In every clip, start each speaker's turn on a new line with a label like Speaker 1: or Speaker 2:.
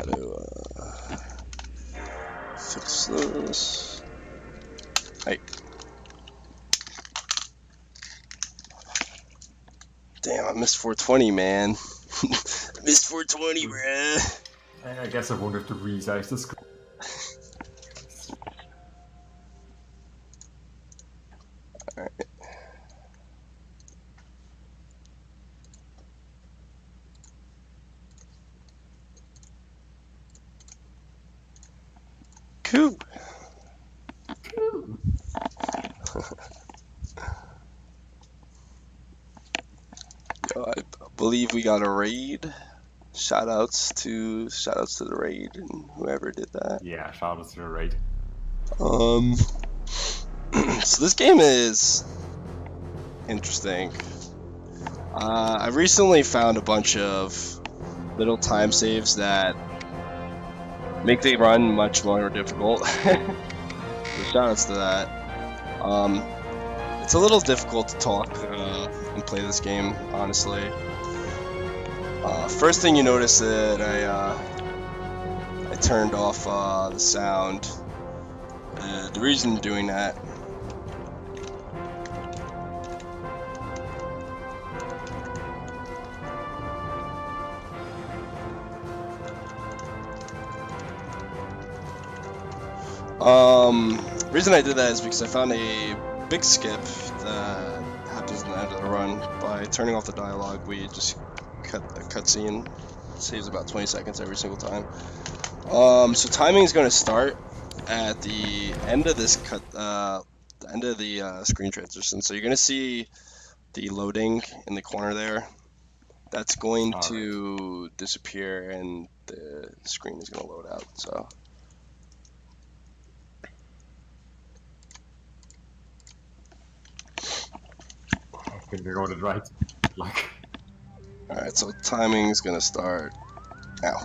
Speaker 1: Gotta fix this. Hey. Damn, I missed 420, man. Missed 420, bruh.
Speaker 2: I guess I won't have to resize the screen.
Speaker 1: Alright. Cool. Yo, I believe we got a raid. Shoutouts to the raid and whoever did that.
Speaker 2: Yeah, shoutouts to the raid.
Speaker 1: So this game is interesting. I recently found a bunch of little time saves that make the run much more difficult. So shoutouts to that. It's a little difficult to talk and play this game, honestly. First thing you notice that I turned off the sound. The reason I'm doing that reason I did that is because I found a big skip that happens in the end of the run. By turning off the dialogue, we just cut a cutscene. Saves about 20 seconds every single time. So timing is going to start at the end of this the end of the screen transition. So you're going to see the loading in the corner there. That's going to disappear, and the screen is going to load out. So.
Speaker 2: I think I got it right. Like.
Speaker 1: Alright, so timing is gonna start now.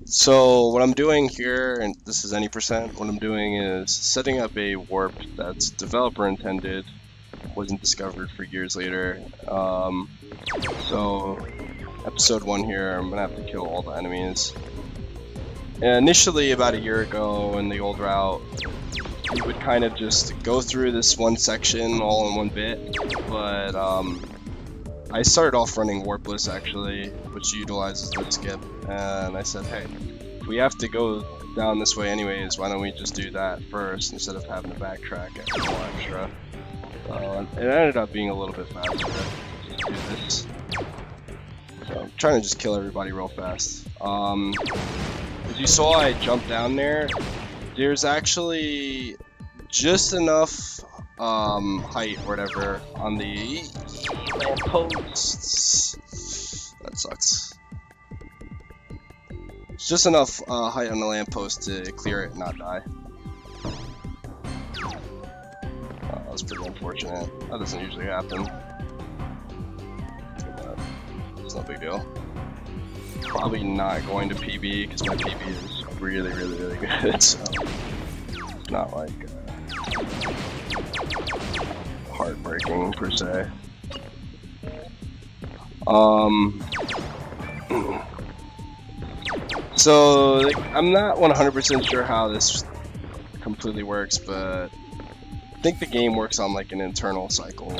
Speaker 1: So what I'm doing here, and this is any percent, what I'm doing is setting up a warp that's developer intended, wasn't discovered for years later. So episode 1 here, I'm gonna have to kill all the enemies. And initially, about a year ago in the old route, you would kind of just go through this one section all in one bit, but I started off running warpless actually, which utilizes the skip, and I said, hey, if we have to go down this way anyways, why don't we just do that first instead of having to backtrack all extra. It ended up being a little bit faster to do this. So I'm trying to just kill everybody real fast. As you saw, I jumped down there. There's actually just enough height or whatever on the lampposts. That sucks. It's just enough height on the lamppost to clear it and not die. That was pretty unfortunate. That doesn't usually happen. It's no big deal. Probably not going to PB because my PB is really good, so it's not like heartbreaking per se. So like, I'm not 100% sure how this completely works, but I think the game works on like an internal cycle,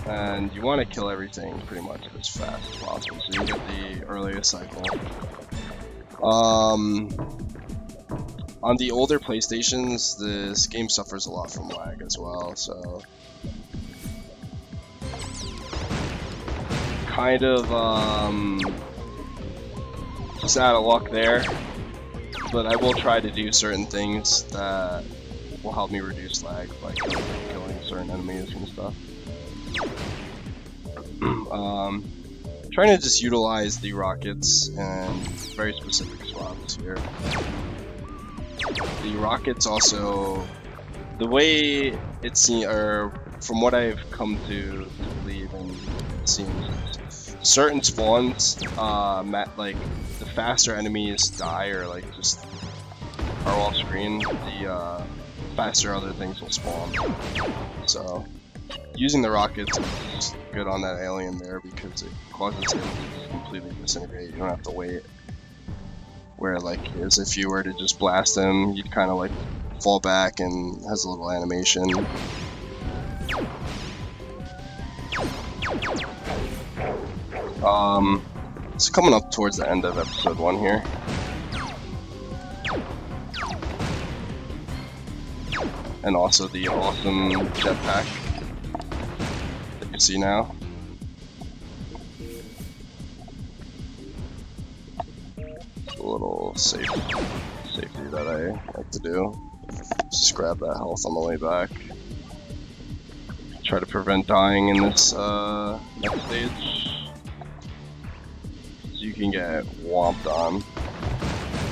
Speaker 1: and you want to kill everything pretty much as fast as possible so you get the earliest cycle. On the older PlayStations, this game suffers a lot from lag as well, so kind of just out of luck there, but I will try to do certain things that will help me reduce lag, like killing certain enemies and stuff. Trying to just utilize the rockets in very specific spots here. The rockets also, the way it seems, or from what I've come to believe and seen, certain spawns, like the faster enemies die or like just are off screen, the faster other things will spawn. So using the rockets is good on that alien there because it causes him to completely disintegrate. You don't have to wait. Where like as if you were to just blast him, you'd kind of like fall back and has a little animation. It's coming up towards the end of episode 1 here. And also the awesome jetpack that you see now. It's a little safety that I like to do. Just grab that health on the way back. Try to prevent dying in this next stage. So you can get whomped on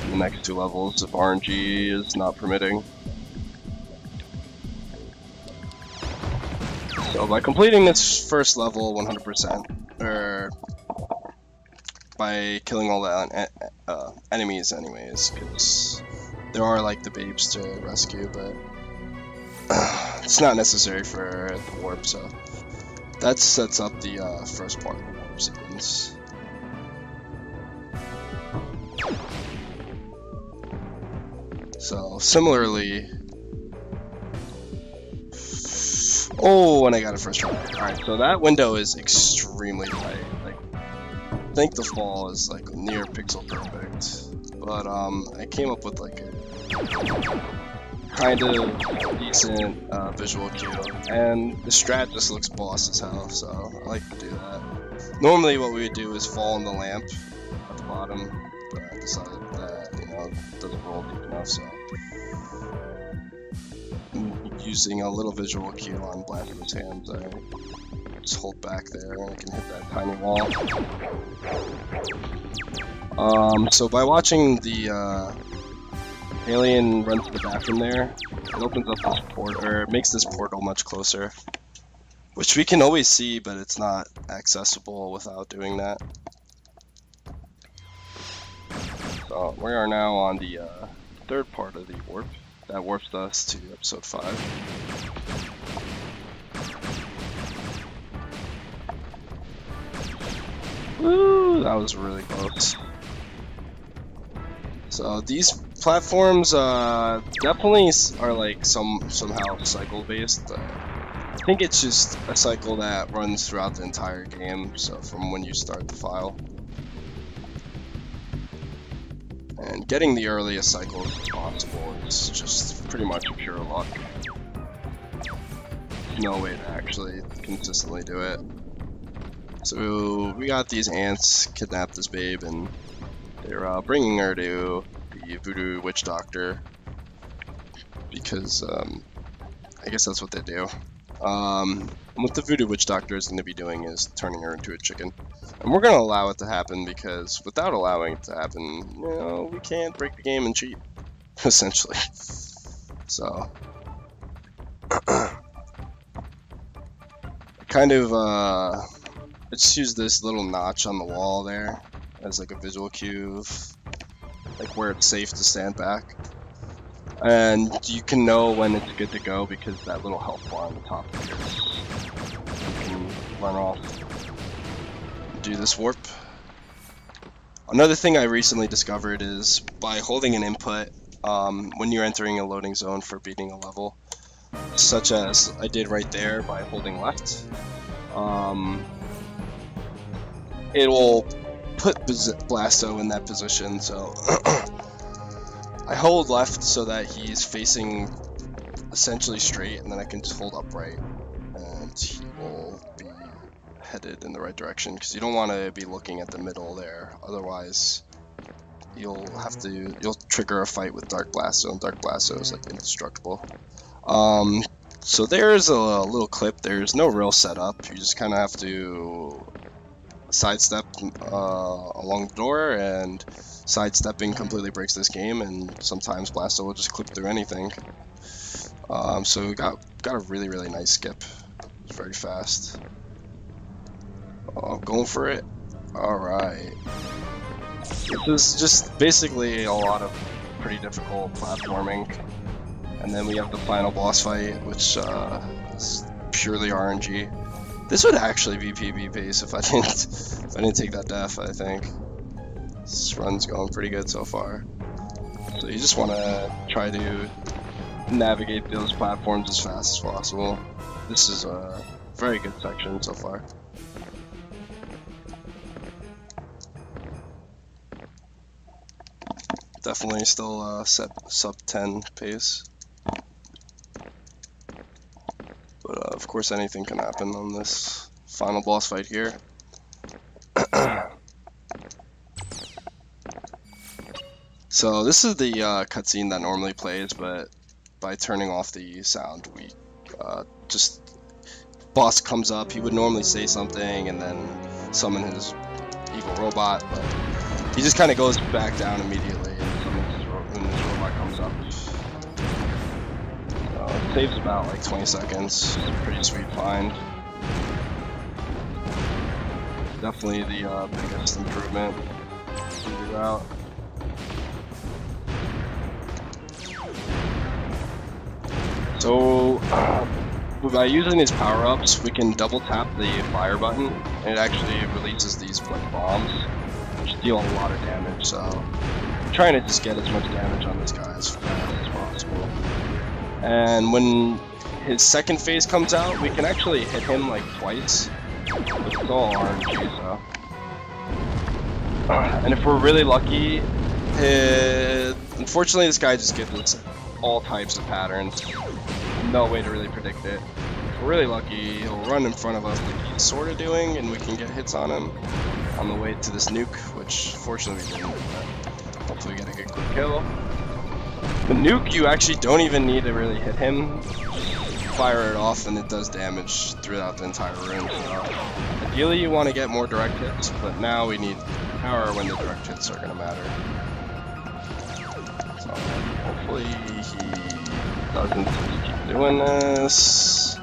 Speaker 1: in the next 2 levels if RNG is not permitting. So by completing this first level 100%, or by killing all the enemies anyways, because there are like the babes to rescue, but it's not necessary for the warp, so that sets up the first part of the warp sequence. So similarly, oh, and I got it first try. Alright, so that window is extremely tight. Like, I think the fall is like near pixel perfect, but I came up with like a kind of decent visual cue, and the strat just looks boss as hell, so I like to do that. Normally what we would do is fall in the lamp at the bottom, but I decided that, you know, it doesn't roll deep enough, so using a little visual cue on Blasto's hands, I just hold back there and I can hit that tiny wall. So by watching the alien run to the bathroom there, it opens up this portal, or it makes this portal much closer, which we can always see, but it's not accessible without doing that. So we are now on the third part of the warp. That warps us to episode 5. Woo! That was really close. So these platforms definitely are like somehow cycle based. I think it's just a cycle that runs throughout the entire game, so from when you start the file. And getting the earliest cycles possible is just pretty much pure luck. There's no way to actually consistently do it. So we got these ants kidnap this babe, and they're bringing her to the voodoo witch doctor because I guess that's what they do. What the voodoo witch doctor is going to be doing is turning her into a chicken. And we're going to allow it to happen because without allowing it to happen, you know, we can't break the game and cheat, essentially. So, kind of, I just use this little notch on the wall there as like a visual cue of like where it's safe to stand back. And you can know when it's good to go because that little health bar on the top appears. You can run off, do this warp. Another thing I recently discovered is by holding an input when you're entering a loading zone for beating a level, such as I did right there by holding left, it will put Blasto in that position, so I hold left so that he's facing essentially straight, and then I can just hold upright, and he will be headed in the right direction, because you don't want to be looking at the middle there, otherwise you'll trigger a fight with Dark Blasto, and Dark Blasto is like indestructible. So there's a little clip. There's no real setup, you just kind of have to sidestep along the door, and sidestepping completely breaks this game, and sometimes Blasto will just clip through anything. So we got a really nice skip. It's very fast. Going for it. Alright. This is just basically a lot of pretty difficult platforming. And then we have the final boss fight, which is purely RNG. This would actually be PB pace if I didn't take that def, I think. This run's going pretty good so far. So you just want to try to navigate those platforms as fast as possible. This is a very good section so far. Definitely still set sub 10 pace. But of course anything can happen on this final boss fight here. So this is the cutscene that normally plays, but by turning off the sound, we just boss comes up. He would normally say something and then summon his evil robot, but he just kind of goes back down immediately when his robot comes up. It saves about like 20 seconds. It's a pretty sweet find. Definitely the biggest improvement to the route. So, by using these power-ups, we can double tap the fire button, and it actually releases these like bombs, which deal a lot of damage. So, I'm trying to just get as much damage on this guy as fast as possible. And when his second phase comes out, we can actually hit him like twice. It's all RNG, so. And if we're really lucky, unfortunately, this guy just gives us all types of patterns. No way to really predict it. If we're really lucky, he'll run in front of us like he's sort of doing, and we can get hits on him on the way to this nuke, which fortunately we didn't. But hopefully we get a good quick kill. The nuke, you actually don't even need to really hit him. Fire it off and it does damage throughout the entire room. So ideally you want to get more direct hits, but now we need power when the direct hits are going to matter. So hopefully he doesn't keep doing this.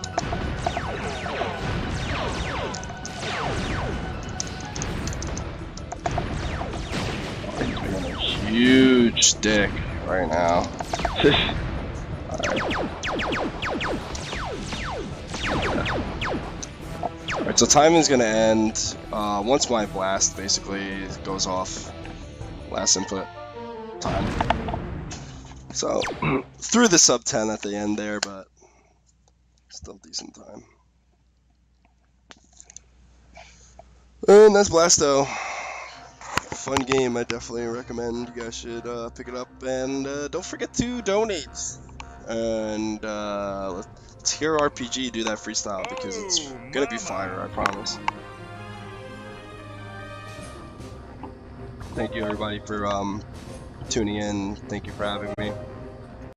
Speaker 1: He's being a huge dick right now. Alright, so time is going to end once my blast basically goes off. Last input time. So, through the sub 10 at the end there, but still decent time. And that's Blasto. Fun game, I definitely recommend. You guys should pick it up, and don't forget to donate. And let's hear RPG do that freestyle, because it's gonna be fire, I promise. Thank you everybody for tuning in. Thank you for having me.